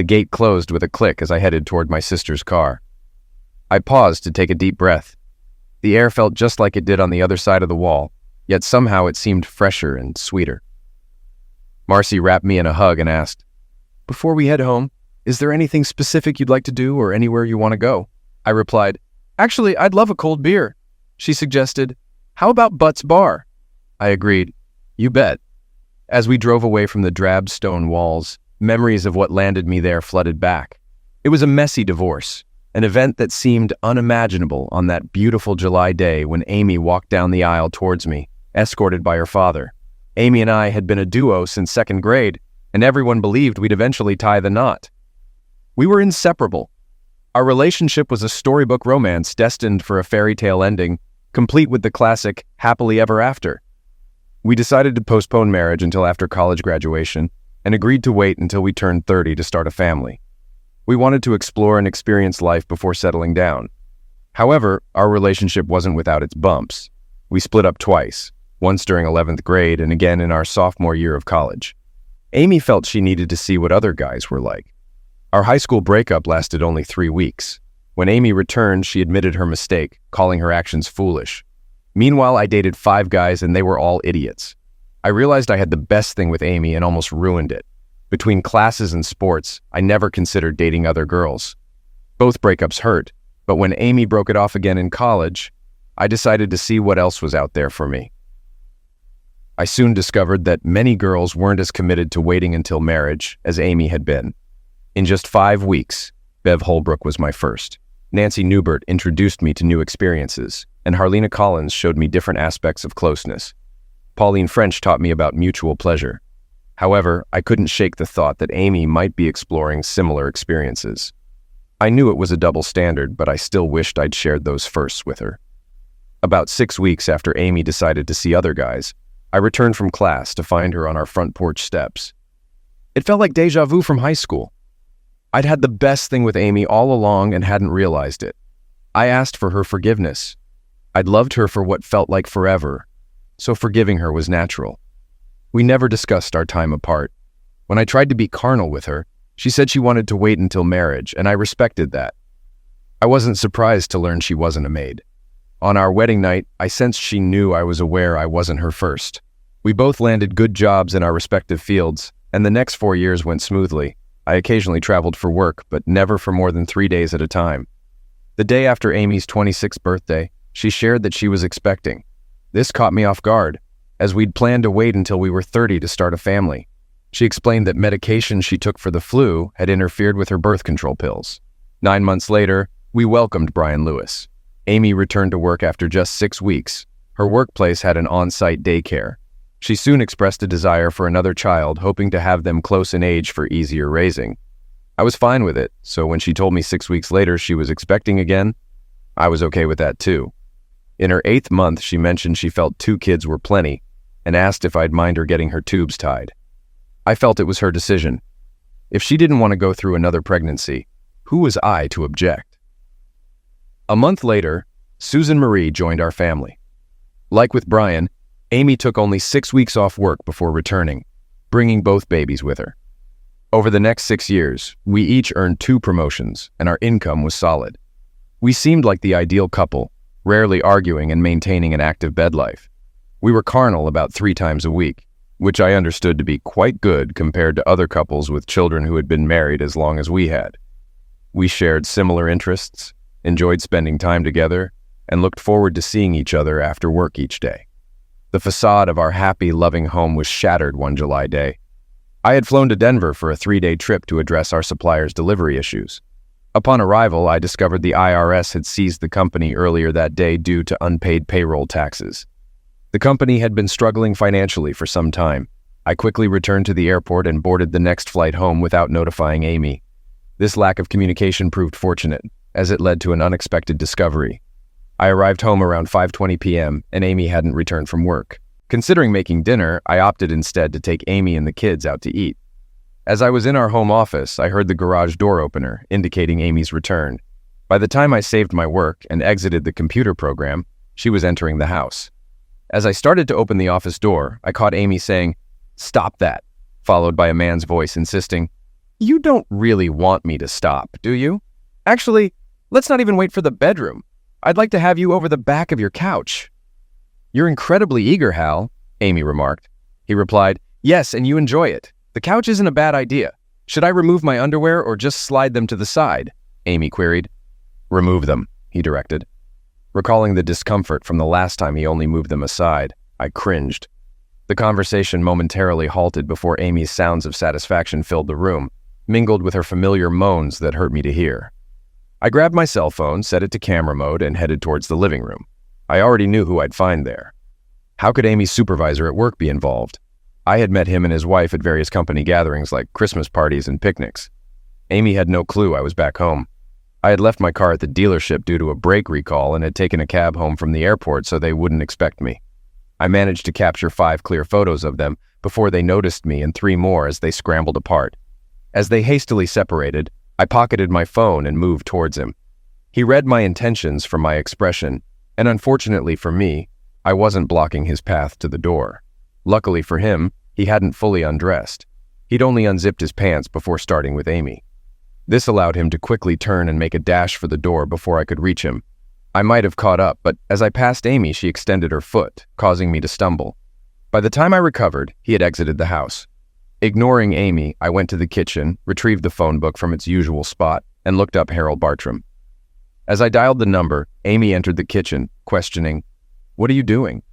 The gate closed with a click as I headed toward my sister's car. I paused to take a deep breath. The air felt just like it did on the other side of the wall, yet somehow it seemed fresher and sweeter. Marcy wrapped me in a hug and asked, "Before we head home, is there anything specific you'd like to do or anywhere you want to go?" I replied, "Actually, I'd love a cold beer." She suggested, "How about Butt's Bar?" I agreed, "You bet." As we drove away from the drab stone walls, memories of what landed me there flooded back. It was a messy divorce, an event that seemed unimaginable on that beautiful July day when Amy walked down the aisle towards me, escorted by her father. Amy and I had been a duo since second grade, and everyone believed we'd eventually tie the knot. We were inseparable. Our relationship was a storybook romance destined for a fairy tale ending, complete with the classic happily ever after. We decided to postpone marriage until after college graduation and agreed to wait until we turned 30 to start a family. We wanted to explore and experience life before settling down. However, our relationship wasn't without its bumps. We split up twice, once during 11th grade and again in our sophomore year of college. Amy felt she needed to see what other guys were like. Our high school breakup lasted only 3 weeks. When Amy returned, she admitted her mistake, calling her actions foolish. Meanwhile, I dated 5 guys and they were all idiots. I realized I had the best thing with Amy and almost ruined it. Between classes and sports, I never considered dating other girls. Both breakups hurt, but when Amy broke it off again in college, I decided to see what else was out there for me. I soon discovered that many girls weren't as committed to waiting until marriage as Amy had been. In just 5 weeks, Bev Holbrook was my first. Nancy Newbert introduced me to new experiences, and Harlena Collins showed me different aspects of closeness. Pauline French taught me about mutual pleasure. However, I couldn't shake the thought that Amy might be exploring similar experiences. I knew it was a double standard, but I still wished I'd shared those firsts with her. About 6 weeks after Amy decided to see other guys, I returned from class to find her on our front porch steps. It felt like deja vu from high school. I'd had the best thing with Amy all along and hadn't realized it. I asked for her forgiveness. I'd loved her for what felt like forever, so forgiving her was natural. We never discussed our time apart. When I tried to be carnal with her, she said she wanted to wait until marriage, and I respected that. I wasn't surprised to learn she wasn't a maid. On our wedding night, I sensed she knew I was aware I wasn't her first. We both landed good jobs in our respective fields, and the next 4 years went smoothly. I occasionally traveled for work, but never for more than 3 days at a time. The day after Amy's 26th birthday, she shared that she was expecting. This caught me off guard, as we'd planned to wait until we were 30 to start a family. She explained that medication she took for the flu had interfered with her birth control pills. 9 months later, we welcomed Brian Lewis. Amy returned to work after just 6 weeks. Her workplace had an on-site daycare. She soon expressed a desire for another child, hoping to have them close in age for easier raising. I was fine with it, so when she told me 6 weeks later she was expecting again, I was okay with that too. In her 8th month, she mentioned she felt 2 kids were plenty and asked if I'd mind her getting her tubes tied. I felt it was her decision. If she didn't want to go through another pregnancy, who was I to object? A month later, Susan Marie joined our family. Like with Brian, Amy took only 6 weeks off work before returning, bringing both babies with her. Over the next 6 years, we each earned 2 promotions, and our income was solid. We seemed like the ideal couple, rarely arguing and maintaining an active bed life. We were carnal about 3 times a week, which I understood to be quite good compared to other couples with children who had been married as long as we had. We shared similar interests, enjoyed spending time together, and looked forward to seeing each other after work each day. The facade of our happy, loving home was shattered one July day. I had flown to Denver for a 3-day trip to address our supplier's delivery issues. Upon arrival, I discovered the IRS had seized the company earlier that day due to unpaid payroll taxes. The company had been struggling financially for some time. I quickly returned to the airport and boarded the next flight home without notifying Amy. This lack of communication proved fortunate, as it led to an unexpected discovery. I arrived home around 5:20 p.m., and Amy hadn't returned from work. Considering making dinner, I opted instead to take Amy and the kids out to eat. As I was in our home office, I heard the garage door opener, indicating Amy's return. By the time I saved my work and exited the computer program, she was entering the house. As I started to open the office door, I caught Amy saying, "Stop that," followed by a man's voice insisting, You don't really want me to stop, do you? Actually, let's not even wait for the bedroom. I'd like to have you over the back of your couch. You're incredibly eager, Hal, Amy remarked. He replied, yes, and you enjoy it. The couch isn't a bad idea. Should I remove my underwear or just slide them to the side? Amy queried. Remove them, he directed. Recalling the discomfort from the last time he only moved them aside, I cringed. The conversation momentarily halted before Amy's sounds of satisfaction filled the room, mingled with her familiar moans that hurt me to hear. I grabbed my cell phone, set it to camera mode, and headed towards the living room. I already knew who I'd find there. How could Amy's supervisor at work be involved? I had met him and his wife at various company gatherings like Christmas parties and picnics. Amy had no clue I was back home. I had left my car at the dealership due to a brake recall and had taken a cab home from the airport so they wouldn't expect me. I managed to capture 5 clear photos of them before they noticed me and 3 more as they scrambled apart. As they hastily separated, I pocketed my phone and moved towards him. He read my intentions from my expression, and unfortunately for me, I wasn't blocking his path to the door. Luckily for him, he hadn't fully undressed. He'd only unzipped his pants before starting with Amy. This allowed him to quickly turn and make a dash for the door before I could reach him. I might have caught up, but as I passed Amy, she extended her foot, causing me to stumble. By the time I recovered, he had exited the house. Ignoring Amy, I went to the kitchen, retrieved the phone book from its usual spot, and looked up Harold Bartram. As I dialed the number, Amy entered the kitchen, questioning, "What are you doing?"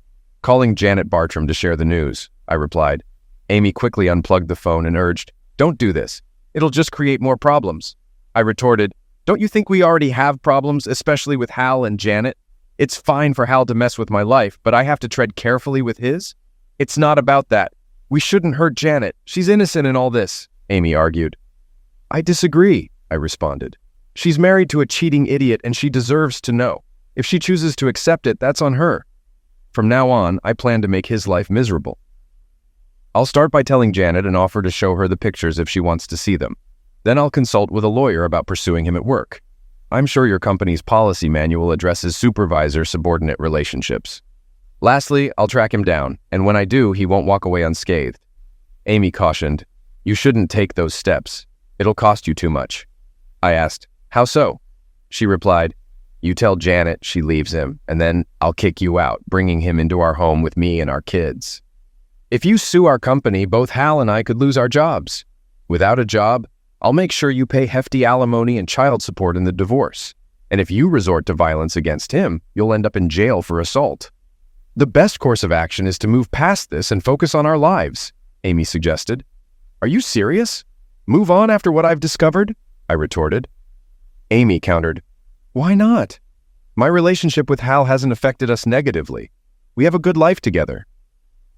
"Calling Janet Bartram to share the news," I replied. Amy quickly unplugged the phone and urged, "Don't do this. It'll just create more problems." I retorted, "Don't you think we already have problems, especially with Hal and Janet? It's fine for Hal to mess with my life, but I have to tread carefully with his? It's not about that. We shouldn't hurt Janet. She's innocent in all this," Amy argued. "I disagree," I responded. "She's married to a cheating idiot and she deserves to know. If she chooses to accept it, that's on her. From now on, I plan to make his life miserable. I'll start by telling Janet and offer to show her the pictures if she wants to see them. Then I'll consult with a lawyer about pursuing him at work. I'm sure your company's policy manual addresses supervisor-subordinate relationships. Lastly, I'll track him down, and when I do, he won't walk away unscathed." Amy cautioned, "You shouldn't take those steps. It'll cost you too much." I asked, "How so?" She replied, "You tell Janet she leaves him, and then I'll kick you out, bringing him into our home with me and our kids. If you sue our company, both Hal and I could lose our jobs. Without a job, I'll make sure you pay hefty alimony and child support in the divorce. And if you resort to violence against him, you'll end up in jail for assault. The best course of action is to move past this and focus on our lives," Amy suggested. "Are you serious? Move on after what I've discovered?" I retorted. Amy countered, "Why not? My relationship with Hal hasn't affected us negatively. We have a good life together.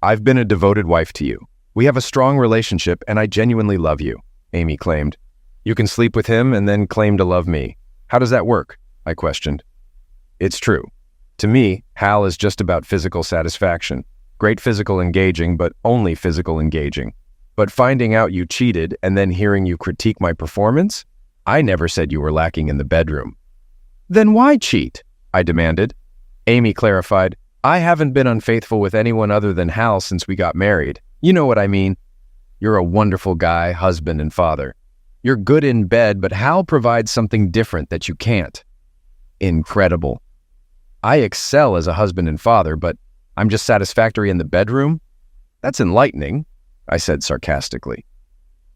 I've been a devoted wife to you. We have a strong relationship and I genuinely love you," Amy claimed. "You can sleep with him and then claim to love me. How does that work?" I questioned. "It's true. To me, Hal is just about physical satisfaction. Great physical engaging, but only physical engaging. But finding out you cheated and then hearing you critique my performance? I never said you were lacking in the bedroom." "Then why cheat?" I demanded. Amy clarified, "I haven't been unfaithful with anyone other than Hal since we got married. You know what I mean. You're a wonderful guy, husband and father. You're good in bed, but Hal provides something different that you can't." Incredible. I excel as a husband and father, but I'm just satisfactory in the bedroom? That's enlightening, I said sarcastically.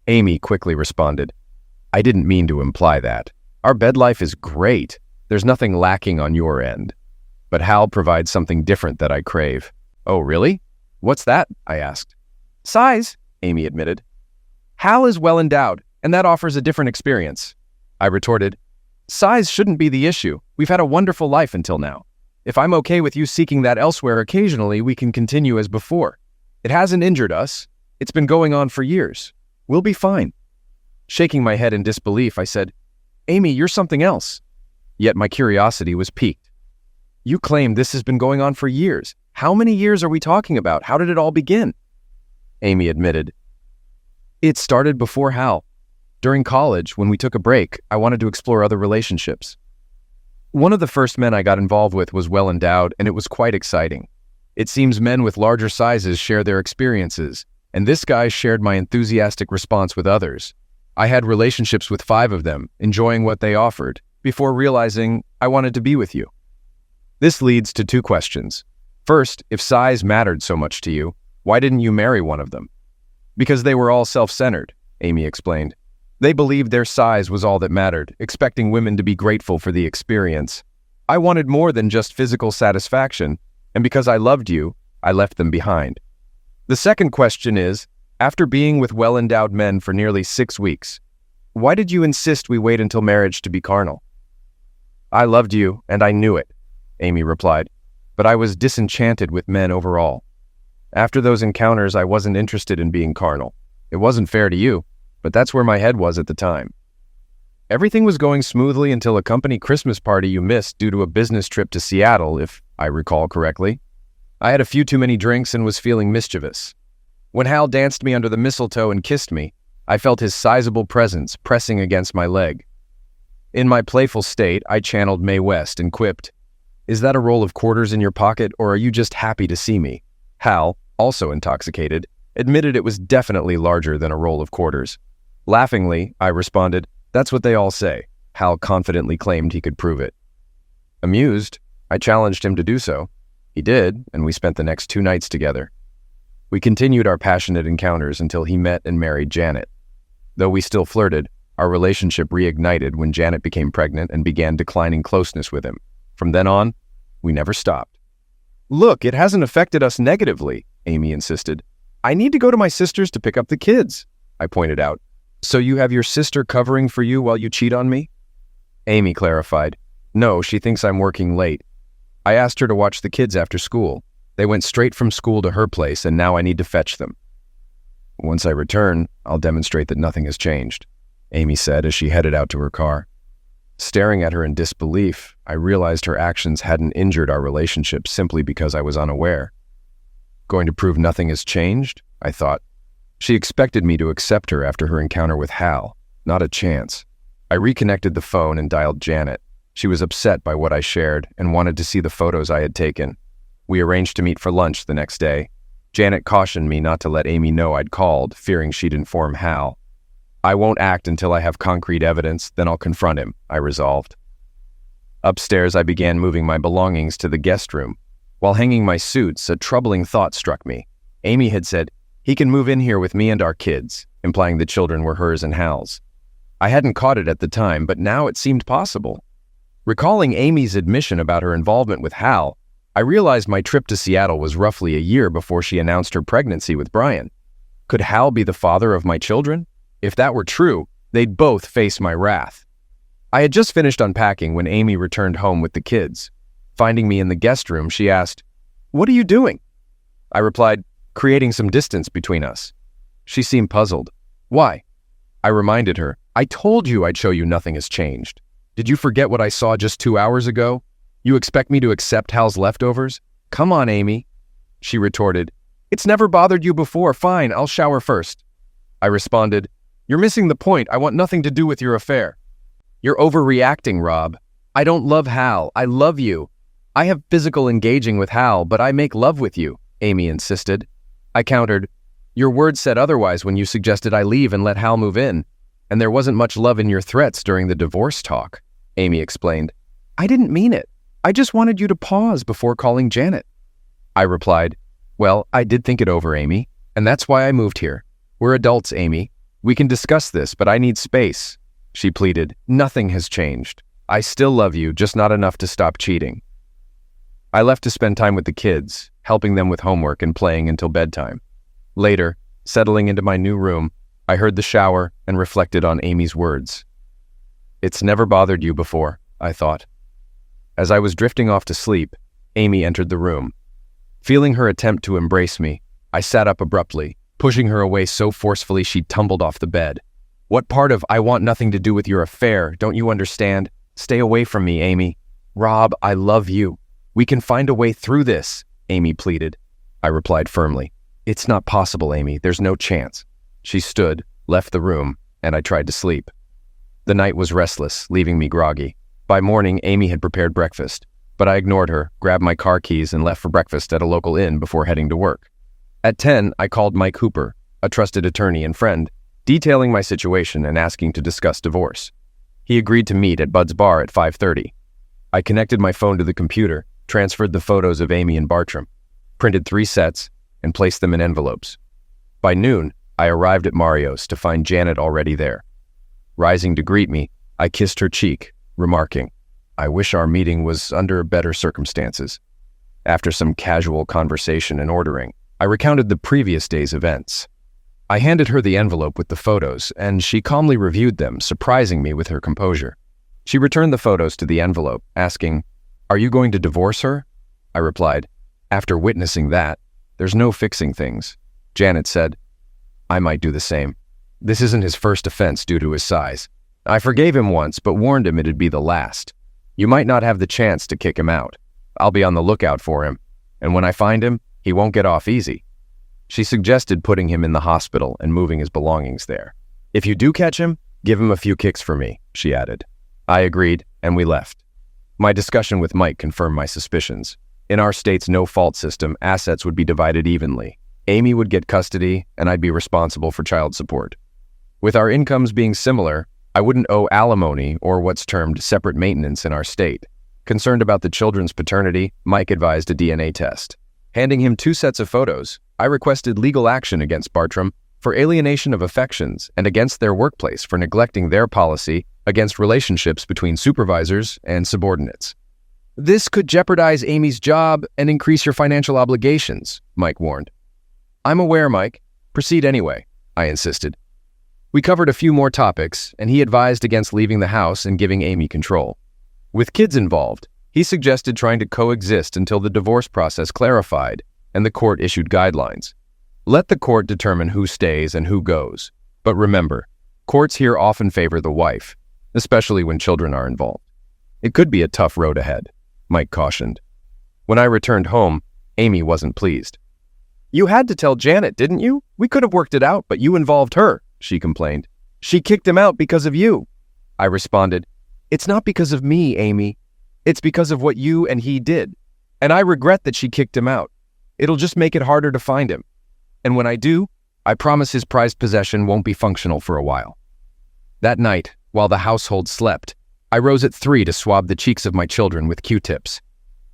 Amy quickly responded, "I didn't mean to imply that. Our bed life is great. There's nothing lacking on your end. But Hal provides something different that I crave." "Oh, really? What's that?" I asked. "Size," Amy admitted. "Hal is well endowed, and that offers a different experience." I retorted, "Size shouldn't be the issue. We've had a wonderful life until now. If I'm okay with you seeking that elsewhere occasionally, we can continue as before. It hasn't injured us. It's been going on for years. We'll be fine." Shaking my head in disbelief, I said, "Amy, you're something else." Yet my curiosity was piqued. "You claim this has been going on for years. How many years are we talking about? How did it all begin?" Amy admitted, "It started before Hal. During college, when we took a break, I wanted to explore other relationships. One of the first men I got involved with was well endowed, and it was quite exciting. It seems men with larger sizes share their experiences, and this guy shared my enthusiastic response with others. I had relationships with 5 of them, enjoying what they offered, before realizing I wanted to be with you. This leads to 2 questions. First, if size mattered so much to you, why didn't you marry one of them? Because they were all self-centered, Amy explained. They believed their size was all that mattered, expecting women to be grateful for the experience. I wanted more than just physical satisfaction, and because I loved you, I left them behind. The second question is, after being with well-endowed men for nearly 6 weeks, why did you insist we wait until marriage to be carnal? I loved you, and I knew it, Amy replied, but I was disenchanted with men overall. After those encounters, I wasn't interested in being carnal. It wasn't fair to you, but that's where my head was at the time. Everything was going smoothly until a company Christmas party you missed due to a business trip to Seattle, if I recall correctly. I had a few too many drinks and was feeling mischievous. When Hal danced me under the mistletoe and kissed me, I felt his sizable presence pressing against my leg. In my playful state, I channeled Mae West and quipped, "Is that a roll of quarters in your pocket, or are you just happy to see me?" Hal, also intoxicated, admitted it was definitely larger than a roll of quarters. Laughingly, I responded, "That's what they all say." Hal confidently claimed he could prove it. Amused, I challenged him to do so. He did, and we spent the next 2 nights together. We continued our passionate encounters until he met and married Janet. Though we still flirted, our relationship reignited when Janet became pregnant and began declining closeness with him. From then on, we never stopped. "Look, it hasn't affected us negatively," Amy insisted. "I need to go to my sister's to pick up the kids," I pointed out. "So you have your sister covering for you while you cheat on me?" Amy clarified. "No, she thinks I'm working late. I asked her to watch the kids after school. They went straight from school to her place, and now I need to fetch them. Once I return, I'll demonstrate that nothing has changed," Amy said as she headed out to her car. Staring at her in disbelief, I realized her actions hadn't injured our relationship simply because I was unaware. Going to prove nothing has changed? I thought. She expected me to accept her after her encounter with Hal. Not a chance. I reconnected the phone and dialed Janet. She was upset by what I shared and wanted to see the photos I had taken. We arranged to meet for lunch the next day. Janet cautioned me not to let Amy know I'd called, fearing she'd inform Hal. "I won't act until I have concrete evidence, then I'll confront him," I resolved. Upstairs, I began moving my belongings to the guest room. While hanging my suits, a troubling thought struck me. Amy had said, "He can move in here with me and our kids," implying the children were hers and Hal's. I hadn't caught it at the time, but now it seemed possible. Recalling Amy's admission about her involvement with Hal, I realized my trip to Seattle was roughly a year before she announced her pregnancy with Brian. Could Hal be the father of my children? If that were true, they'd both face my wrath. I had just finished unpacking when Amy returned home with the kids. Finding me in the guest room, she asked, "What are you doing?" I replied, "Creating some distance between us." She seemed puzzled. "Why?" I reminded her, "I told you I'd show you nothing has changed. Did you forget what I saw just 2 hours ago? You expect me to accept Hal's leftovers? Come on, Amy." She retorted, "It's never bothered you before. Fine, I'll shower first." I responded, "You're missing the point. I want nothing to do with your affair." "You're overreacting, Rob. I don't love Hal. I love you. I have physical engaging with Hal, but I make love with you," Amy insisted. I countered, "Your words said otherwise when you suggested I leave and let Hal move in. And there wasn't much love in your threats during the divorce talk," Amy explained. "I didn't mean it. I just wanted you to pause before calling Janet." I replied, "Well, I did think it over, Amy, and that's why I moved here. We're adults, Amy. We can discuss this, but I need space." She pleaded, "Nothing has changed. I still love you, just not enough to stop cheating." I left to spend time with the kids, helping them with homework and playing until bedtime. Later, settling into my new room, I heard the shower and reflected on Amy's words. "It's never bothered you before," I thought. As I was drifting off to sleep, Amy entered the room. Feeling her attempt to embrace me, I sat up abruptly, pushing her away so forcefully she tumbled off the bed. "What part of 'I want nothing to do with your affair' don't you understand? Stay away from me, Amy." "Rob, I love you. We can find a way through this," Amy pleaded. I replied firmly, "It's not possible, Amy. There's no chance." She stood, left the room, and I tried to sleep. The night was restless, leaving me groggy. By morning, Amy had prepared breakfast, but I ignored her, grabbed my car keys, and left for breakfast at a local inn before heading to work. At 10, I called Mike Hooper, a trusted attorney and friend. detailing my situation and asking to discuss divorce. He agreed to meet at Bud's bar at 5:30. I connected my phone to the computer, transferred the photos of Amy and Bartram, printed 3 sets, and placed them in envelopes. By noon, I arrived at Mario's to find Janet already there. Rising to greet me, I kissed her cheek, remarking, "I wish our meeting was under better circumstances." After some casual conversation and ordering, I recounted the previous day's events. I handed her the envelope with the photos, and she calmly reviewed them, surprising me with her composure. She returned the photos to the envelope, asking, "Are you going to divorce her?" I replied, "After witnessing that, there's no fixing things." Janet said, "I might do the same. This isn't his first offense due to his size. I forgave him once, but warned him it'd be the last. You might not have the chance to kick him out. I'll be on the lookout for him, and when I find him, he won't get off easy." She suggested putting him in the hospital and moving his belongings there. "If you do catch him, give him a few kicks for me," she added. I agreed, and we left. My discussion with Mike confirmed my suspicions. In our state's no-fault system, assets would be divided evenly. Amy would get custody, and I'd be responsible for child support. With our incomes being similar, I wouldn't owe alimony or what's termed separate maintenance in our state. Concerned about the children's paternity, Mike advised a DNA test. Handing him 2 sets of photos, I requested legal action against Bartram for alienation of affections and against their workplace for neglecting their policy against relationships between supervisors and subordinates. "This could jeopardize Amy's job and increase your financial obligations," Mike warned. "I'm aware, Mike. Proceed anyway," I insisted. We covered a few more topics, and he advised against leaving the house and giving Amy control. With kids involved, he suggested trying to coexist until the divorce process clarified and the court issued guidelines. Let the court determine who stays and who goes. But remember, courts here often favor the wife, especially when children are involved. It could be a tough road ahead, Mike cautioned. When I returned home, Amy wasn't pleased. "You had to tell Janet, didn't you? We could have worked it out, but you involved her," she complained. "She kicked him out because of you." I responded, "It's not because of me, Amy. It's because of what you and he did. And I regret that she kicked him out. It'll just make it harder to find him. And when I do, I promise his prized possession won't be functional for a while." That night, while the household slept, I rose at 3 to swab the cheeks of my children with Q-tips.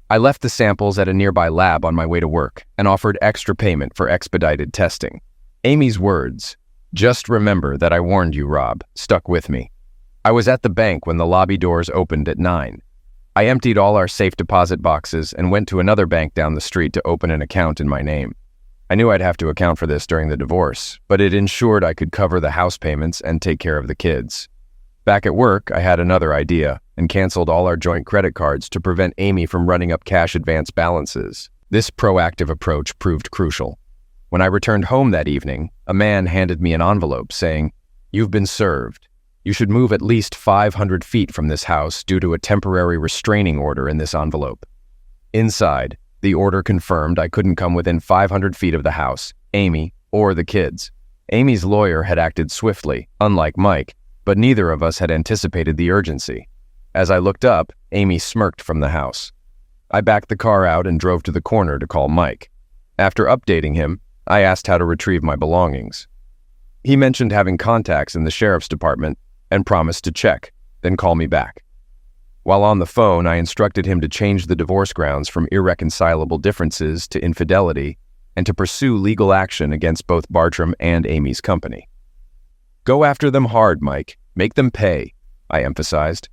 I left the samples at a nearby lab on my way to work and offered extra payment for expedited testing. Amy's words, "Just remember that I warned you, Rob," stuck with me. I was at the bank when the lobby doors opened at 9. I emptied all our safe deposit boxes and went to another bank down the street to open an account in my name. I knew I'd have to account for this during the divorce, but it ensured I could cover the house payments and take care of the kids. Back at work, I had another idea and canceled all our joint credit cards to prevent Amy from running up cash advance balances. This proactive approach proved crucial. When I returned home that evening, a man handed me an envelope saying, "You've been served. You should move at least 500 feet from this house due to a temporary restraining order in this envelope." Inside, the order confirmed I couldn't come within 500 feet of the house, Amy, or the kids. Amy's lawyer had acted swiftly, unlike Mike, but neither of us had anticipated the urgency. As I looked up, Amy smirked from the house. I backed the car out and drove to the corner to call Mike. After updating him, I asked how to retrieve my belongings. He mentioned having contacts in the sheriff's department and promised to check, then call me back. While on the phone, I instructed him to change the divorce grounds from irreconcilable differences to infidelity and to pursue legal action against both Bartram and Amy's company. "Go after them hard, Mike. Make them pay," I emphasized.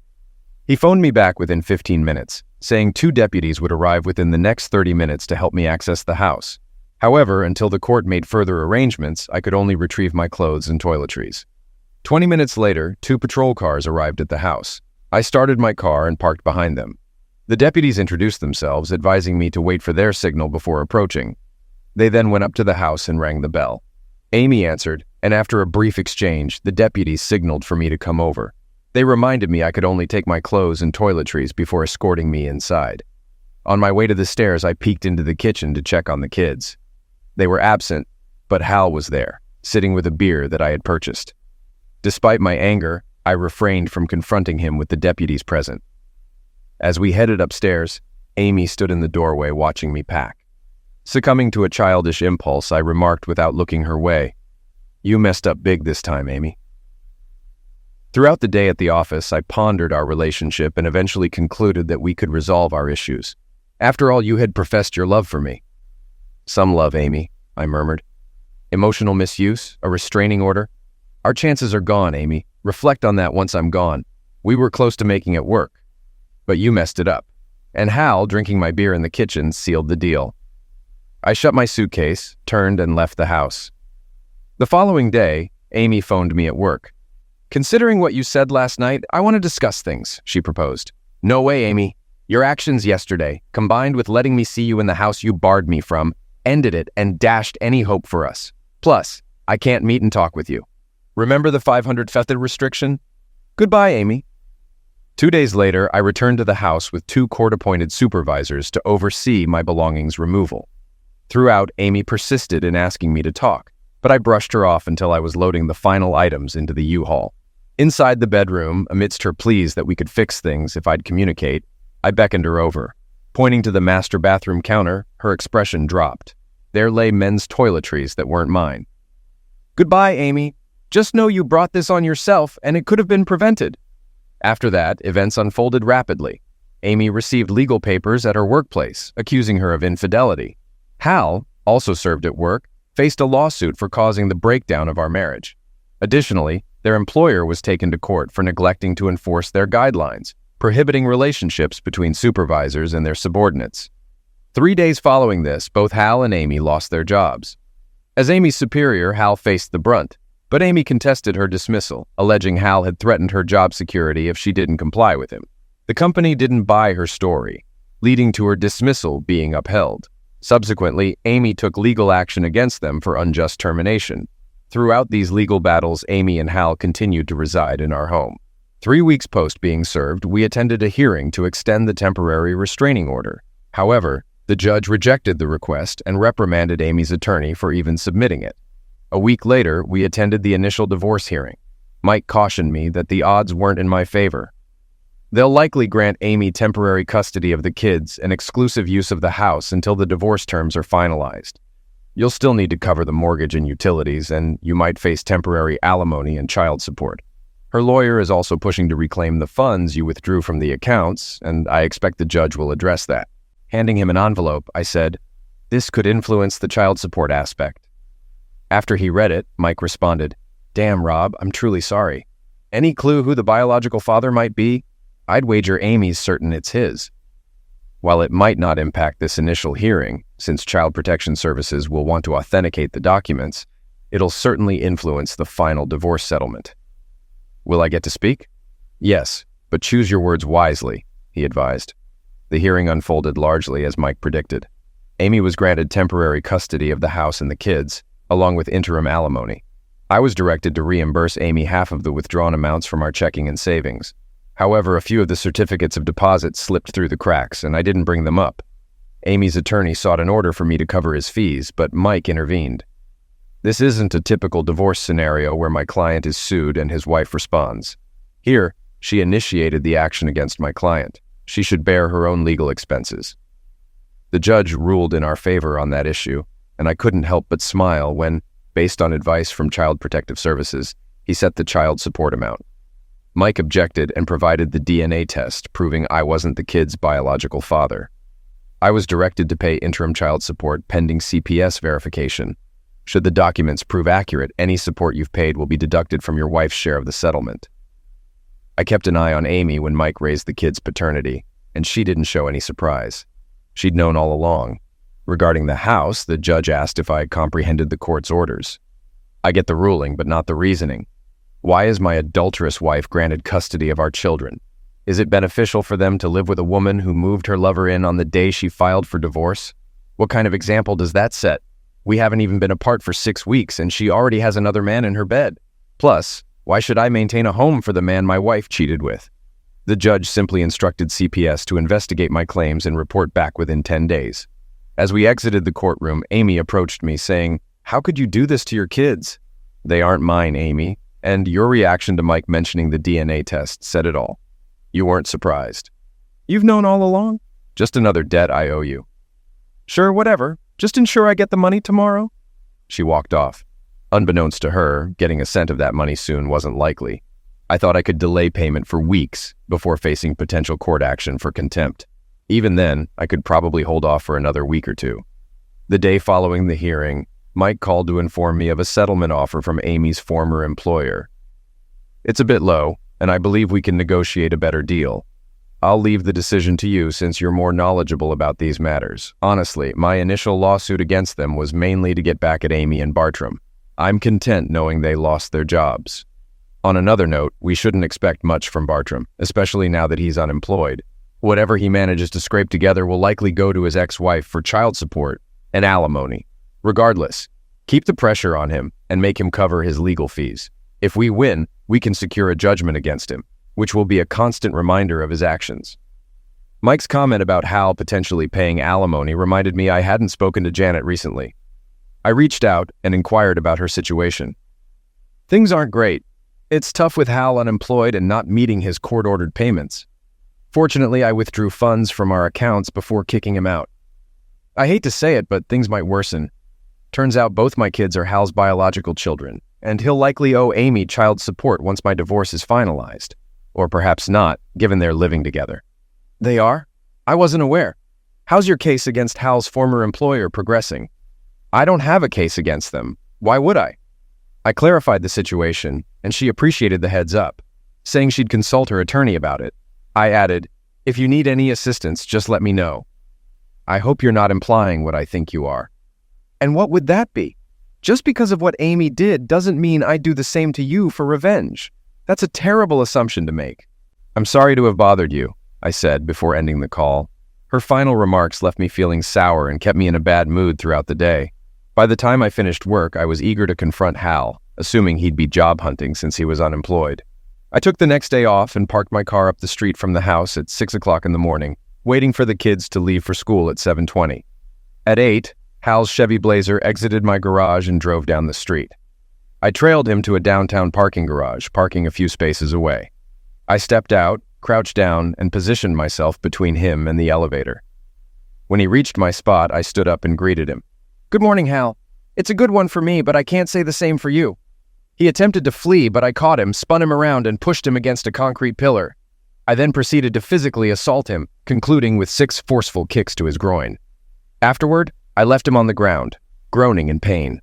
He phoned me back within 15 minutes, saying 2 deputies would arrive within the next 30 minutes to help me access the house. However, until the court made further arrangements, I could only retrieve my clothes and toiletries. 20 minutes later, 2 patrol cars arrived at the house. I started my car and parked behind them. The deputies introduced themselves, advising me to wait for their signal before approaching. They then went up to the house and rang the bell. Amy answered, and after a brief exchange, the deputies signaled for me to come over. They reminded me I could only take my clothes and toiletries before escorting me inside. On my way to the stairs, I peeked into the kitchen to check on the kids. They were absent, but Hal was there, sitting with a beer that I had purchased. Despite my anger, I refrained from confronting him with the deputies present. As we headed upstairs, Amy stood in the doorway watching me pack. Succumbing to a childish impulse, I remarked without looking her way, You messed up big this time, Amy. Throughout the day at the office, I pondered our relationship and eventually concluded that we could resolve our issues. After all, you had professed your love for me. Some love, Amy, I murmured. Emotional misuse? A restraining order? Our chances are gone, Amy. Reflect on that once I'm gone. We were close to making it work. But you messed it up. And Hal, drinking my beer in the kitchen, sealed the deal. I shut my suitcase, turned, and left the house. The following day, Amy phoned me at work. Considering what you said last night, I want to discuss things, she proposed. No way, Amy. Your actions yesterday, combined with letting me see you in the house you barred me from, ended it and dashed any hope for us. Plus, I can't meet and talk with you. Remember the 500 fethid restriction? Goodbye, Amy. 2 days later, I returned to the house with 2 court-appointed supervisors to oversee my belongings removal. Throughout, Amy persisted in asking me to talk, but I brushed her off until I was loading the final items into the U-Haul. Inside the bedroom, amidst her pleas that we could fix things if I'd communicate, I beckoned her over. Pointing to the master bathroom counter, her expression dropped. There lay men's toiletries that weren't mine. Goodbye, Amy. Just know you brought this on yourself and it could have been prevented. After that, events unfolded rapidly. Amy received legal papers at her workplace, accusing her of infidelity. Hal, also served at work, faced a lawsuit for causing the breakdown of our marriage. Additionally, their employer was taken to court for neglecting to enforce their guidelines, prohibiting relationships between supervisors and their subordinates. 3 days following this, both Hal and Amy lost their jobs. As Amy's superior, Hal faced the brunt, but Amy contested her dismissal, alleging Hal had threatened her job security if she didn't comply with him. The company didn't buy her story, leading to her dismissal being upheld. Subsequently, Amy took legal action against them for unjust termination. Throughout these legal battles, Amy and Hal continued to reside in our home. 3 weeks post being served, we attended a hearing to extend the temporary restraining order. However, the judge rejected the request and reprimanded Amy's attorney for even submitting it. A week later, we attended the initial divorce hearing. Mike cautioned me that the odds weren't in my favor. They'll likely grant Amy temporary custody of the kids and exclusive use of the house until the divorce terms are finalized. You'll still need to cover the mortgage and utilities, and you might face temporary alimony and child support. Her lawyer is also pushing to reclaim the funds you withdrew from the accounts, and I expect the judge will address that. Handing him an envelope, I said, "This could influence the child support aspect." After he read it, Mike responded, "Damn, Rob, I'm truly sorry. Any clue who the biological father might be? I'd wager Amy's certain it's his." While it might not impact this initial hearing, since Child Protection Services will want to authenticate the documents, it'll certainly influence the final divorce settlement. Will I get to speak? Yes, but choose your words wisely, he advised. The hearing unfolded largely as Mike predicted. Amy was granted temporary custody of the house and the kids, along with interim alimony. I was directed to reimburse Amy half of the withdrawn amounts from our checking and savings. However, a few of the certificates of deposit slipped through the cracks, and I didn't bring them up. Amy's attorney sought an order for me to cover his fees, but Mike intervened. This isn't a typical divorce scenario where my client is sued and his wife responds. Here, she initiated the action against my client. She should bear her own legal expenses. The judge ruled in our favor on that issue, and I couldn't help but smile when, based on advice from Child Protective Services, he set the child support amount. Mike objected and provided the DNA test, proving I wasn't the kid's biological father. I was directed to pay interim child support pending CPS verification. Should the documents prove accurate, any support you've paid will be deducted from your wife's share of the settlement. I kept an eye on Amy when Mike raised the kid's paternity, and she didn't show any surprise. She'd known all along. Regarding the house, the judge asked if I comprehended the court's orders. I get the ruling, but not the reasoning. Why is my adulterous wife granted custody of our children? Is it beneficial for them to live with a woman who moved her lover in on the day she filed for divorce? What kind of example does that set? We haven't even been apart for 6 weeks, and she already has another man in her bed. Plus, why should I maintain a home for the man my wife cheated with? The judge simply instructed CPS to investigate my claims and report back within 10 days. As we exited the courtroom, Amy approached me saying, "How could you do this to your kids?" "They aren't mine, Amy. And your reaction to Mike mentioning the DNA test said it all. You weren't surprised." "You've known all along?" "Just another debt I owe you." "Sure, whatever. Just ensure I get the money tomorrow." She walked off. Unbeknownst to her, getting a cent of that money soon wasn't likely. I thought I could delay payment for weeks before facing potential court action for contempt. Even then, I could probably hold off for another week or two. The day following the hearing, Mike called to inform me of a settlement offer from Amy's former employer. It's a bit low, and I believe we can negotiate a better deal. I'll leave the decision to you since you're more knowledgeable about these matters. Honestly, my initial lawsuit against them was mainly to get back at Amy and Bartram. I'm content knowing they lost their jobs. On another note, we shouldn't expect much from Bartram, especially now that he's unemployed. Whatever he manages to scrape together will likely go to his ex-wife for child support and alimony. Regardless, keep the pressure on him and make him cover his legal fees. If we win, we can secure a judgment against him, which will be a constant reminder of his actions. Mike's comment about Hal potentially paying alimony reminded me I hadn't spoken to Janet recently. I reached out and inquired about her situation. Things aren't great. It's tough with Hal unemployed and not meeting his court-ordered payments. Fortunately, I withdrew funds from our accounts before kicking him out. I hate to say it, but things might worsen. Turns out both my kids are Hal's biological children, and he'll likely owe Amy child support once my divorce is finalized. Or perhaps not, given they're living together. They are? I wasn't aware. How's your case against Hal's former employer progressing? I don't have a case against them. Why would I? I clarified the situation, and she appreciated the heads up, saying she'd consult her attorney about it. I added, if you need any assistance, just let me know. I hope you're not implying what I think you are. And what would that be? Just because of what Amy did doesn't mean I'd do the same to you for revenge. That's a terrible assumption to make. I'm sorry to have bothered you, I said before ending the call. Her final remarks left me feeling sour and kept me in a bad mood throughout the day. By the time I finished work, I was eager to confront Hal, assuming he'd be job hunting since he was unemployed. I took the next day off and parked my car up the street from the house at 6 o'clock in the morning, waiting for the kids to leave for school at 7:20. At 8, Hal's Chevy Blazer exited my garage and drove down the street. I trailed him to a downtown parking garage, parking a few spaces away. I stepped out, crouched down, and positioned myself between him and the elevator. When he reached my spot, I stood up and greeted him. Good morning, Hal. It's a good one for me, but I can't say the same for you. He attempted to flee, but I caught him, spun him around, and pushed him against a concrete pillar. I then proceeded to physically assault him, concluding with 6 forceful kicks to his groin. Afterward, I left him on the ground, groaning in pain.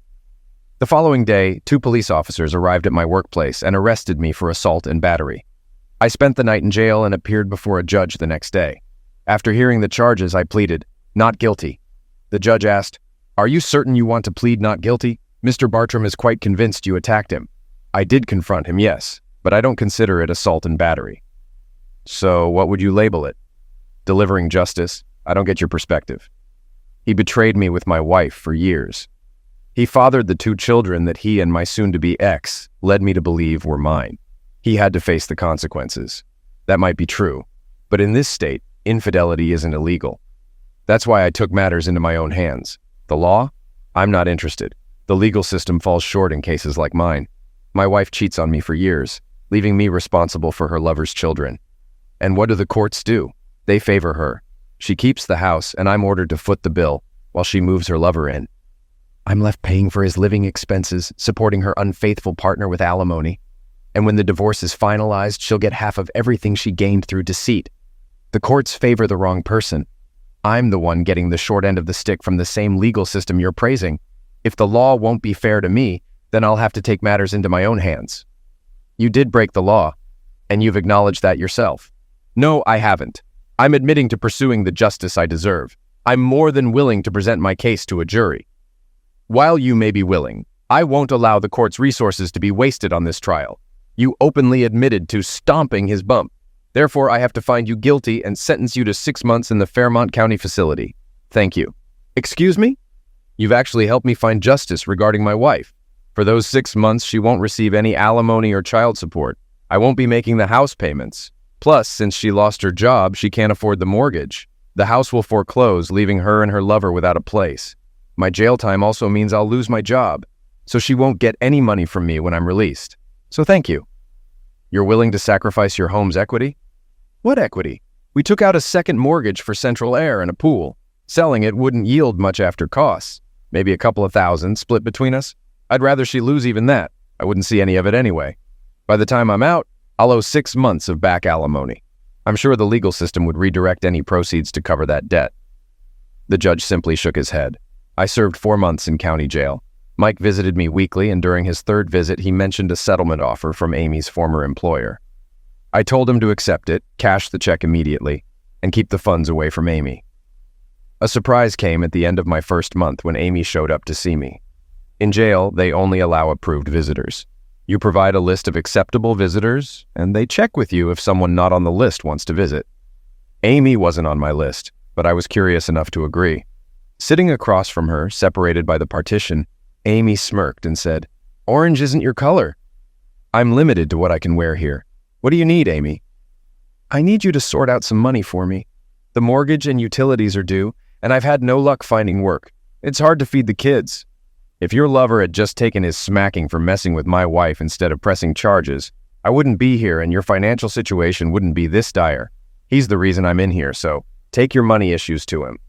The following day, 2 police officers arrived at my workplace and arrested me for assault and battery. I spent the night in jail and appeared before a judge the next day. After hearing the charges, I pleaded, not guilty. The judge asked, are you certain you want to plead not guilty? Mr. Bartram is quite convinced you attacked him. I did confront him, yes, but I don't consider it assault and battery. So what would you label it? Delivering justice? I don't get your perspective. He betrayed me with my wife for years. He fathered the 2 children that he and my soon-to-be ex led me to believe were mine. He had to face the consequences. That might be true, but in this state, infidelity isn't illegal. That's why I took matters into my own hands. The law? I'm not interested. The legal system falls short in cases like mine. My wife cheats on me for years, leaving me responsible for her lover's children. And what do the courts do? They favor her. She keeps the house, and I'm ordered to foot the bill while she moves her lover in. I'm left paying for his living expenses, supporting her unfaithful partner with alimony. And when the divorce is finalized, she'll get half of everything she gained through deceit. The courts favor the wrong person. I'm the one getting the short end of the stick from the same legal system you're praising. If the law won't be fair to me, then I'll have to take matters into my own hands. You did break the law, and you've acknowledged that yourself. No, I haven't. I'm admitting to pursuing the justice I deserve. I'm more than willing to present my case to a jury. While you may be willing, I won't allow the court's resources to be wasted on this trial. You openly admitted to stomping his bump. Therefore, I have to find you guilty and sentence you to 6 months in the Fairmont County facility. Thank you. Excuse me? You've actually helped me find justice regarding my wife. For those 6 months, she won't receive any alimony or child support. I won't be making the house payments. Plus, since she lost her job, she can't afford the mortgage. The house will foreclose, leaving her and her lover without a place. My jail time also means I'll lose my job, so she won't get any money from me when I'm released. So thank you. You're willing to sacrifice your home's equity? What equity? We took out a second mortgage for central air and a pool. Selling it wouldn't yield much after costs. Maybe a couple of thousand split between us. I'd rather she lose even that. I wouldn't see any of it anyway. By the time I'm out, I'll owe 6 months of back alimony. I'm sure the legal system would redirect any proceeds to cover that debt." The judge simply shook his head. I served 4 months in county jail. Mike visited me weekly, and during his 3rd visit, he mentioned a settlement offer from Amy's former employer. I told him to accept it, cash the check immediately, and keep the funds away from Amy. A surprise came at the end of my 1st month when Amy showed up to see me. In jail, they only allow approved visitors. You provide a list of acceptable visitors, and they check with you if someone not on the list wants to visit. Amy wasn't on my list, but I was curious enough to agree. Sitting across from her, separated by the partition, Amy smirked and said, "Orange isn't your color." "I'm limited to what I can wear here. What do you need, Amy?" "I need you to sort out some money for me. The mortgage and utilities are due, and I've had no luck finding work. It's hard to feed the kids. If your lover had just taken his smacking for messing with my wife instead of pressing charges, I wouldn't be here and your financial situation wouldn't be this dire. He's the reason I'm in here, so take your money issues to him.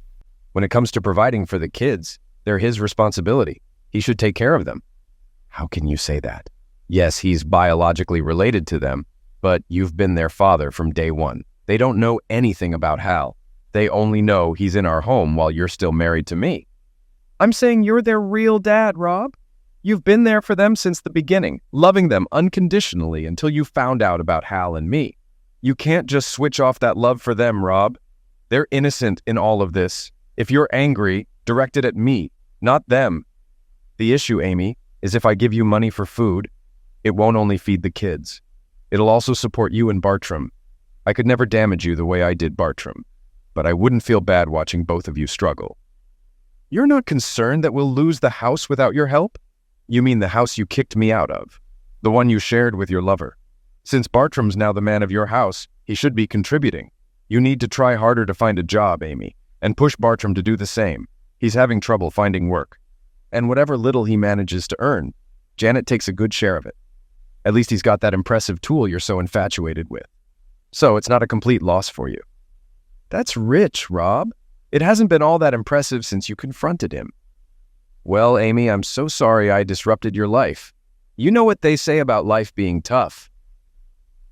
When it comes to providing for the kids, they're his responsibility. He should take care of them." "How can you say that?" "Yes, he's biologically related to them, but you've been their father from day one. They don't know anything about Hal. They only know he's in our home while you're still married to me." "I'm saying you're their real dad, Rob. You've been there for them since the beginning, loving them unconditionally until you found out about Hal and me. You can't just switch off that love for them, Rob. They're innocent in all of this. If you're angry, direct it at me, not them. The issue, Amy, is if I give you money for food, it won't only feed the kids. It'll also support you and Bartram. I could never damage you the way I did Bartram, but I wouldn't feel bad watching both of you struggle." "You're not concerned that we'll lose the house without your help?" "You mean the house you kicked me out of, the one you shared with your lover. Since Bartram's now the man of your house, he should be contributing. You need to try harder to find a job, Amy, and push Bartram to do the same. He's having trouble finding work. And whatever little he manages to earn, Janet takes a good share of it. At least he's got that impressive tool you're so infatuated with. So it's not a complete loss for you." "That's rich, Rob. It hasn't been all that impressive since you confronted him." "Well, Amy, I'm so sorry I disrupted your life. You know what they say about life being tough."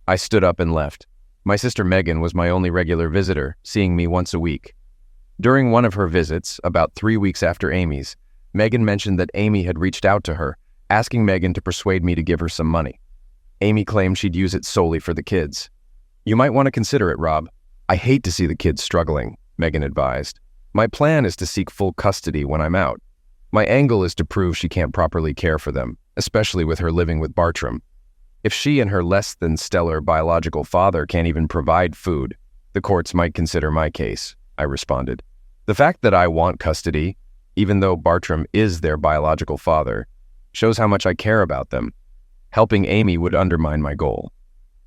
I stood up and left. My sister Megan was my only regular visitor, seeing me once a week. During one of her visits, about 3 weeks after Amy's, Megan mentioned that Amy had reached out to her, asking Megan to persuade me to give her some money. Amy claimed she'd use it solely for the kids. "You might want to consider it, Rob. I hate to see the kids struggling," Megan advised. "My plan is to seek full custody when I'm out. My angle is to prove she can't properly care for them, especially with her living with Bartram. If she and her less-than-stellar biological father can't even provide food, the courts might consider my case," I responded. "The fact that I want custody, even though Bartram is their biological father, shows how much I care about them. Helping Amy would undermine my goal.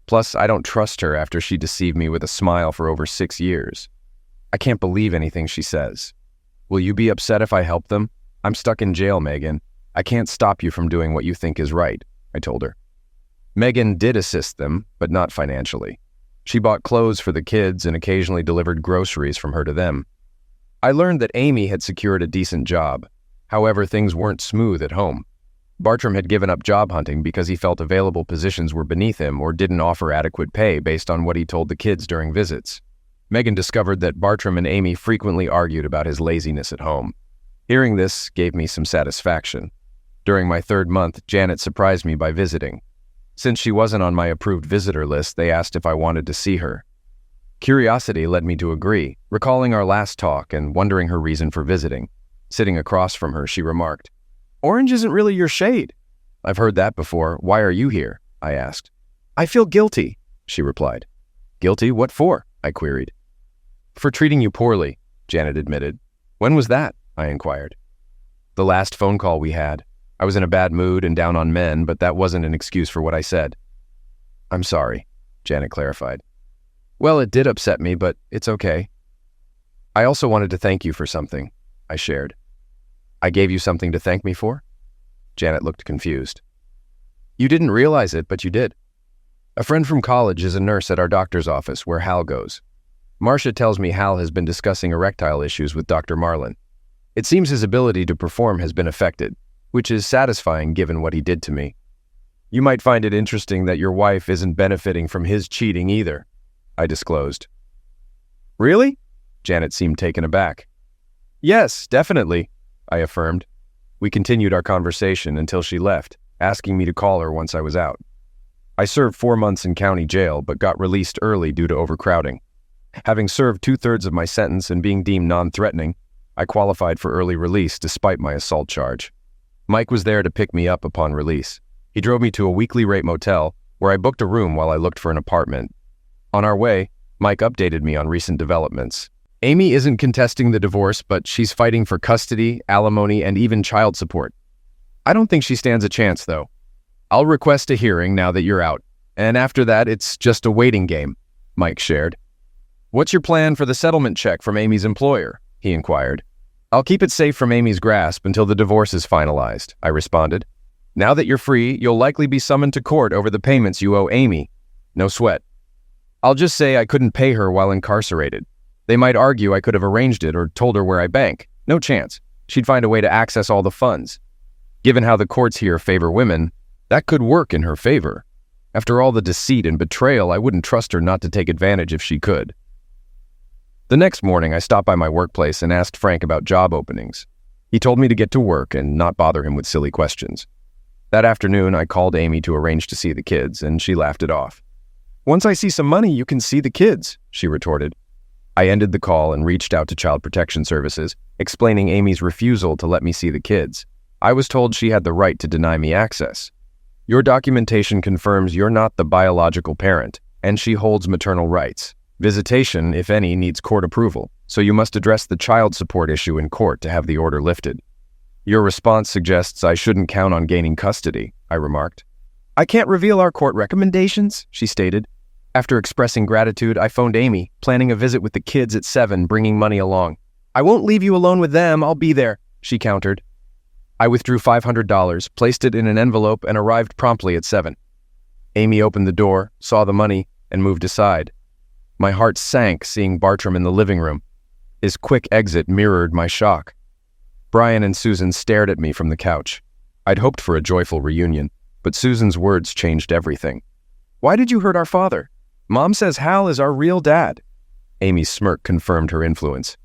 Plus, I don't trust her after she deceived me with a smile for over 6 years. I can't believe anything she says. Will you be upset if I help them? I'm stuck in jail, Megan. I can't stop you from doing what you think is right," I told her. Megan did assist them, but not financially. She bought clothes for the kids and occasionally delivered groceries from her to them. I learned that Amy had secured a decent job. However, things weren't smooth at home. Bartram had given up job hunting because he felt available positions were beneath him or didn't offer adequate pay based on what he told the kids during visits. Megan discovered that Bartram and Amy frequently argued about his laziness at home. Hearing this gave me some satisfaction. During my 3rd month, Janet surprised me by visiting. Since she wasn't on my approved visitor list, they asked if I wanted to see her. Curiosity led me to agree, recalling our last talk and wondering her reason for visiting. Sitting across from her, she remarked, "Orange isn't really your shade." "I've heard that before. Why are you here?" I asked. "I feel guilty," she replied. "Guilty? What for?" I queried. "For treating you poorly," Janet admitted. "When was that?" I inquired. "The last phone call we had. I was in a bad mood and down on men, but that wasn't an excuse for what I said." "I'm sorry," Janet clarified. "Well, it did upset me, but it's okay. I also wanted to thank you for something," I shared. "I gave you something to thank me for?" Janet looked confused. "You didn't realize it, but you did. A friend from college is a nurse at our doctor's office where Hal goes. Marcia tells me Hal has been discussing erectile issues with Dr. Marlin. It seems his ability to perform has been affected. which is satisfying given what he did to me. You might find it interesting that your wife isn't benefiting from his cheating either, I disclosed. Really? Janet seemed taken aback. Yes, definitely, I affirmed. We continued our conversation until she left, asking me to call her once I was out. I served 4 months in county jail, but got released early due to overcrowding. Having served 2/3 of my sentence and being deemed non-threatening, I qualified for early release despite my assault charge. Mike was there to pick me up upon release. He drove me to a weekly rate motel where I booked a room while I looked for an apartment. On our way, Mike updated me on recent developments. Amy isn't contesting the divorce, but she's fighting for custody, alimony, and even child support. I don't think she stands a chance, though. I'll request a hearing now that you're out, and after that, it's just a waiting game, Mike shared. What's your plan for the settlement check from Amy's employer? He inquired. I'll keep it safe from Amy's grasp until the divorce is finalized, I responded. Now that you're free, you'll likely be summoned to court over the payments you owe Amy. No sweat. I'll just say I couldn't pay her while incarcerated. They might argue I could have arranged it or told her where I bank. No chance. She'd find a way to access all the funds. Given how the courts here favor women, that could work in her favor. After all the deceit and betrayal, I wouldn't trust her not to take advantage if she could. The next morning, I stopped by my workplace and asked Frank about job openings. He told me to get to work and not bother him with silly questions. That afternoon, I called Amy to arrange to see the kids, and she laughed it off. Once I see some money, you can see the kids, she retorted. I ended the call and reached out to Child Protection Services, explaining Amy's refusal to let me see the kids. I was told she had the right to deny me access. Your documentation confirms you're not the biological parent, and she holds maternal rights. Visitation, if any, needs court approval, so you must address the child support issue in court to have the order lifted. Your response suggests I shouldn't count on gaining custody, I remarked. I can't reveal our court recommendations, she stated. After expressing gratitude, I phoned Amy, planning a visit with the kids at 7, bringing money along. I won't leave you alone with them, I'll be there, she countered. I withdrew $500, placed it in an envelope, and arrived promptly at 7. Amy opened the door, saw the money, and moved aside. My heart sank seeing Bartram in the living room. His quick exit mirrored my shock. Brian and Susan stared at me from the couch. I'd hoped for a joyful reunion, but Susan's words changed everything. Why did you hurt our father? Mom says Hal is our real dad. Amy's smirk confirmed her influence.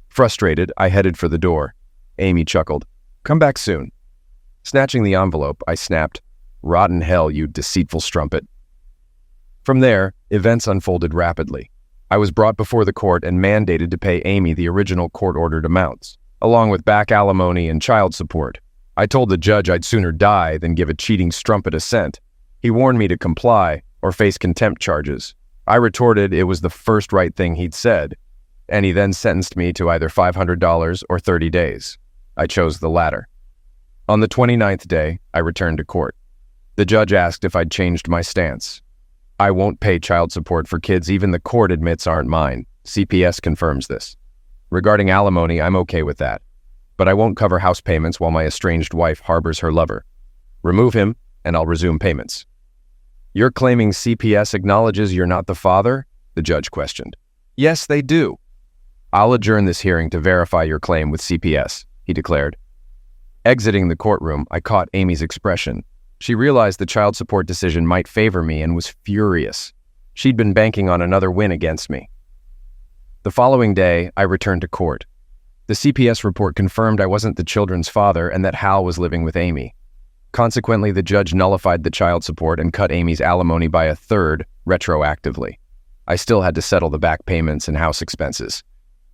Frustrated, I headed for the door. Amy chuckled. Come back soon. Snatching the envelope, I snapped, Rotten hell, you deceitful strumpet. From there, events unfolded rapidly. I was brought before the court and mandated to pay Amy the original court-ordered amounts, along with back alimony and child support. I told the judge I'd sooner die than give a cheating strumpet a cent. He warned me to comply or face contempt charges. I retorted it was the first right thing he'd said, and he then sentenced me to either $500 or 30 days. I chose the latter. On the 29th day, I returned to court. The judge asked if I'd changed my stance. I won't pay child support for kids even the court admits aren't mine. CPS confirms this. Regarding alimony, I'm okay with that. But I won't cover house payments while my estranged wife harbors her lover. Remove him, and I'll resume payments. You're claiming CPS acknowledges you're not the father? The judge questioned. Yes, they do. I'll adjourn this hearing to verify your claim with CPS, he declared. Exiting the courtroom, I caught Amy's expression. She realized the child support decision might favor me and was furious. She'd been banking on another win against me. The following day, I returned to court. The CPS report confirmed I wasn't the children's father and that Hal was living with Amy. Consequently, the judge nullified the child support and cut Amy's alimony by a third retroactively. I still had to settle the back payments and house expenses.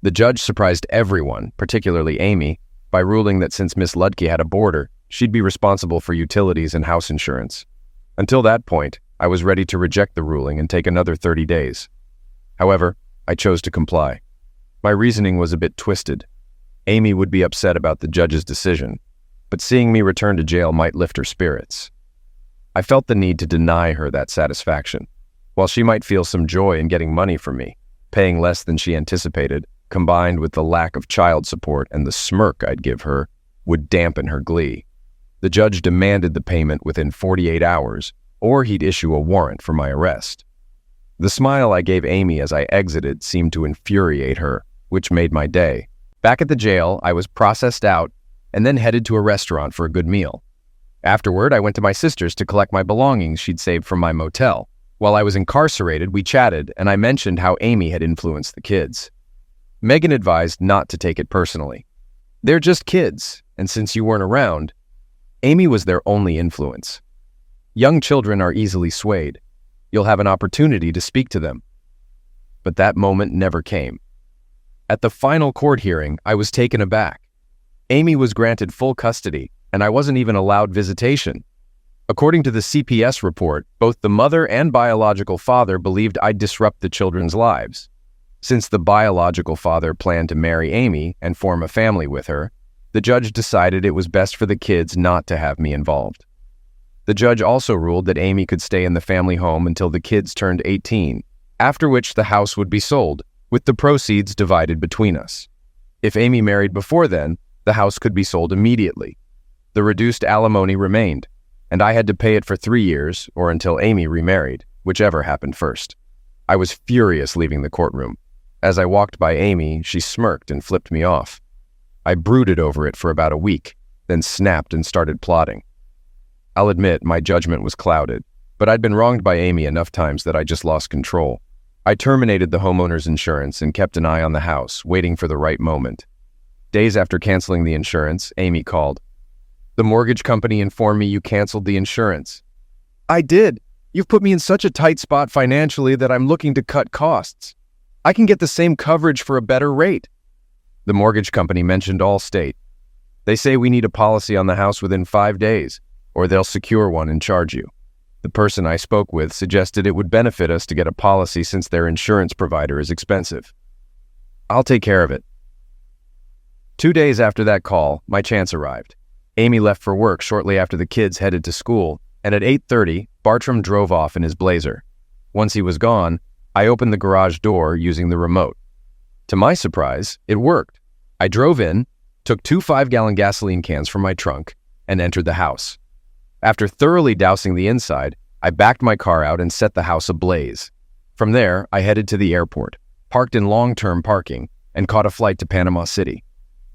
The judge surprised everyone, particularly Amy, by ruling that since Miss Ludke had a boarder, she'd be responsible for utilities and house insurance. Until that point, I was ready to reject the ruling and take another 30 days. However, I chose to comply. My reasoning was a bit twisted. Amy would be upset about the judge's decision, but seeing me return to jail might lift her spirits. I felt the need to deny her that satisfaction. While she might feel some joy in getting money from me, paying less than she anticipated, combined with the lack of child support and the smirk I'd give her, would dampen her glee. The judge demanded the payment within 48 hours, or he'd issue a warrant for my arrest. The smile I gave Amy as I exited seemed to infuriate her, which made my day. Back at the jail, I was processed out and then headed to a restaurant for a good meal. Afterward, I went to my sister's to collect my belongings she'd saved from my motel. While I was incarcerated, we chatted, and I mentioned how Amy had influenced the kids. Megan advised not to take it personally. They're just kids, and since you weren't around, Amy was their only influence. Young children are easily swayed. You'll have an opportunity to speak to them. But that moment never came. At the final court hearing, I was taken aback. Amy was granted full custody, and I wasn't even allowed visitation. According to the CPS report, both the mother and biological father believed I'd disrupt the children's lives. Since the biological father planned to marry Amy and form a family with her, the judge decided it was best for the kids not to have me involved. The judge also ruled that Amy could stay in the family home until the kids turned 18, after which the house would be sold, with the proceeds divided between us. If Amy married before then, the house could be sold immediately. The reduced alimony remained, and I had to pay it for 3 years or until Amy remarried, whichever happened first. I was furious leaving the courtroom. As I walked by Amy, she smirked and flipped me off. I brooded over it for about a week, then snapped and started plotting. I'll admit my judgment was clouded, but I'd been wronged by Amy enough times that I just lost control. I terminated the homeowner's insurance and kept an eye on the house, waiting for the right moment. Days after canceling the insurance, Amy called. "The mortgage company informed me you canceled the insurance." "I did. You've put me in such a tight spot financially that I'm looking to cut costs. I can get the same coverage for a better rate." The mortgage company mentioned Allstate. "They say we need a policy on the house within 5 days, or they'll secure one and charge you." The person I spoke with suggested it would benefit us to get a policy since their insurance provider is expensive. "I'll take care of it." 2 days after that call, my chance arrived. Amy left for work shortly after the kids headed to school, and at 8:30, Bartram drove off in his Blazer. Once he was gone, I opened the garage door using the remote. To my surprise, it worked. I drove in, took 2 5-gallon gasoline cans from my trunk, and entered the house. After thoroughly dousing the inside, I backed my car out and set the house ablaze. From there, I headed to the airport, parked in long-term parking, and caught a flight to Panama City.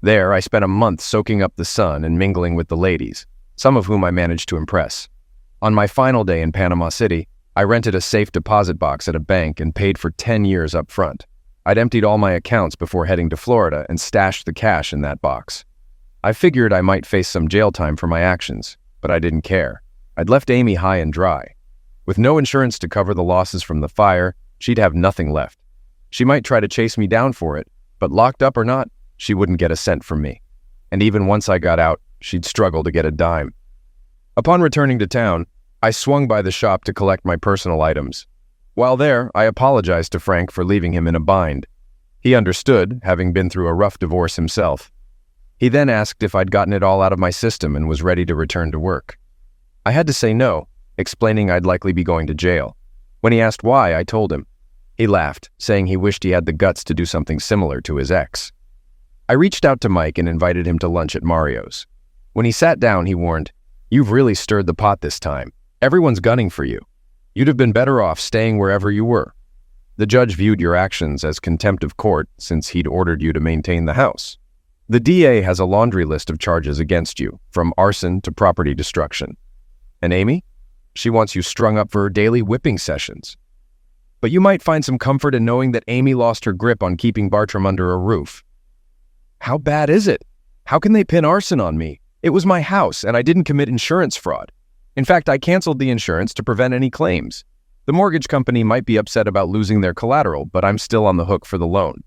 There, I spent a month soaking up the sun and mingling with the ladies, some of whom I managed to impress. On my final day in Panama City, I rented a safe deposit box at a bank and paid for 10 years up front. I'd emptied all my accounts before heading to Florida and stashed the cash in that box. I figured I might face some jail time for my actions, but I didn't care. I'd left Amy high and dry. With no insurance to cover the losses from the fire, she'd have nothing left. She might try to chase me down for it, but locked up or not, she wouldn't get a cent from me. And even once I got out, she'd struggle to get a dime. Upon returning to town, I swung by the shop to collect my personal items. While there, I apologized to Frank for leaving him in a bind. He understood, having been through a rough divorce himself. He then asked if I'd gotten it all out of my system and was ready to return to work. I had to say no, explaining I'd likely be going to jail. When he asked why, I told him. He laughed, saying he wished he had the guts to do something similar to his ex. I reached out to Mike and invited him to lunch at Mario's. When he sat down, he warned, "You've really stirred the pot this time. Everyone's gunning for you. You'd have been better off staying wherever you were. The judge viewed your actions as contempt of court since he'd ordered you to maintain the house. The DA has a laundry list of charges against you, from arson to property destruction. And Amy? She wants you strung up for her daily whipping sessions. But you might find some comfort in knowing that Amy lost her grip on keeping Bartram under a roof." "How bad is it? How can they pin arson on me? It was my house, and I didn't commit insurance fraud. In fact, I canceled the insurance to prevent any claims. The mortgage company might be upset about losing their collateral, but I'm still on the hook for the loan.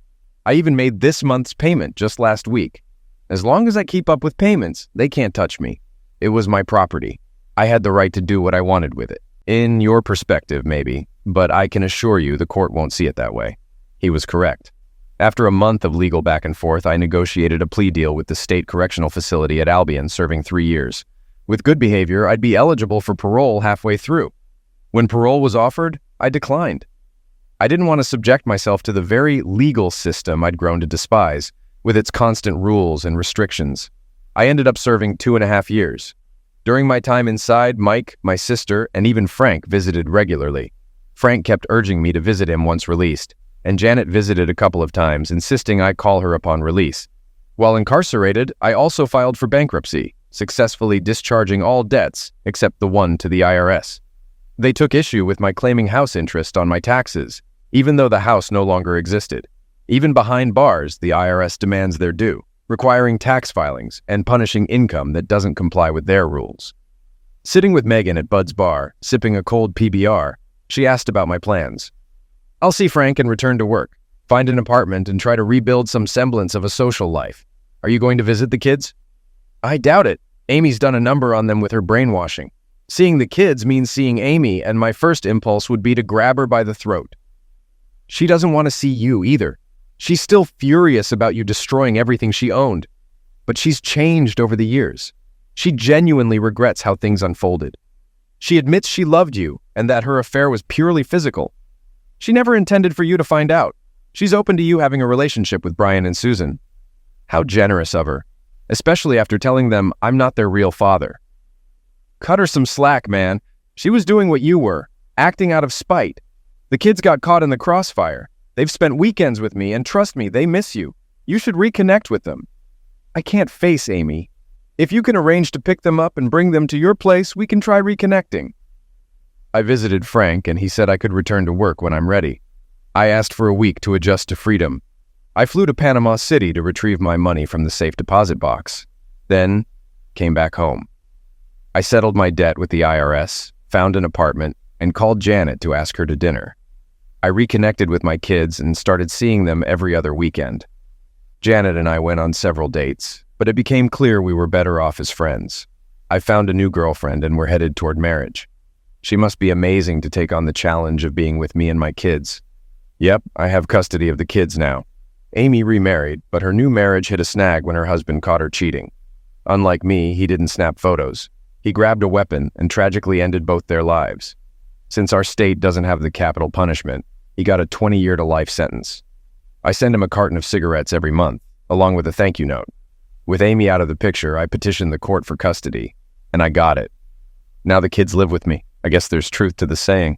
I even made this month's payment just last week. As long as I keep up with payments, they can't touch me. It was my property. I had the right to do what I wanted with it. In your perspective, maybe, but I can assure you the court won't see it that way." He was correct. After a month of legal back and forth, I negotiated a plea deal with the state correctional facility at Albion, serving 3 years. With good behavior, I'd be eligible for parole halfway through. When parole was offered, I declined. I didn't want to subject myself to the very legal system I'd grown to despise, with its constant rules and restrictions. I ended up serving 2.5 years. During my time inside, Mike, my sister, and even Frank visited regularly. Frank kept urging me to visit him once released, and Janet visited a couple of times, insisting I call her upon release. While incarcerated, I also filed for bankruptcy, successfully discharging all debts except the one to the IRS. They took issue with my claiming house interest on my taxes, even though the house no longer existed. Even behind bars, the IRS demands their due, requiring tax filings and punishing income that doesn't comply with their rules. Sitting with Megan at Bud's bar, sipping a cold PBR, she asked about my plans. "I'll see Frank and return to work, find an apartment and try to rebuild some semblance of a social life. Are you going to visit the kids?" "I doubt it. Amy's done a number on them with her brainwashing. Seeing the kids means seeing Amy, and my first impulse would be to grab her by the throat." "She doesn't want to see you either. She's still furious about you destroying everything she owned. But she's changed over the years. She genuinely regrets how things unfolded. She admits she loved you and that her affair was purely physical. She never intended for you to find out. She's open to you having a relationship with Brian and Susan." How generous of her, especially after telling them I'm not their real father. "Cut her some slack, man. She was doing what you were, acting out of spite. The kids got caught in the crossfire. They've spent weekends with me, and trust me, they miss you. You should reconnect with them." "I can't face Amy. If you can arrange to pick them up and bring them to your place, we can try reconnecting." I visited Frank, and he said I could return to work when I'm ready. I asked for a week to adjust to freedom. I flew to Panama City to retrieve my money from the safe deposit box, then came back home. I settled my debt with the IRS, found an apartment, and called Janet to ask her to dinner. I reconnected with my kids and started seeing them every other weekend. Janet and I went on several dates, but it became clear we were better off as friends. I found a new girlfriend and we're headed toward marriage. She must be amazing to take on the challenge of being with me and my kids. Yep, I have custody of the kids now. Amy remarried, but her new marriage hit a snag when her husband caught her cheating. Unlike me, he didn't snap photos. He grabbed a weapon and tragically ended both their lives. Since our state doesn't have the capital punishment, he got a 20-year-to-life sentence. I send him a carton of cigarettes every month, along with a thank you note. With Amy out of the picture, I petitioned the court for custody, and I got it. Now the kids live with me. I guess there's truth to the saying.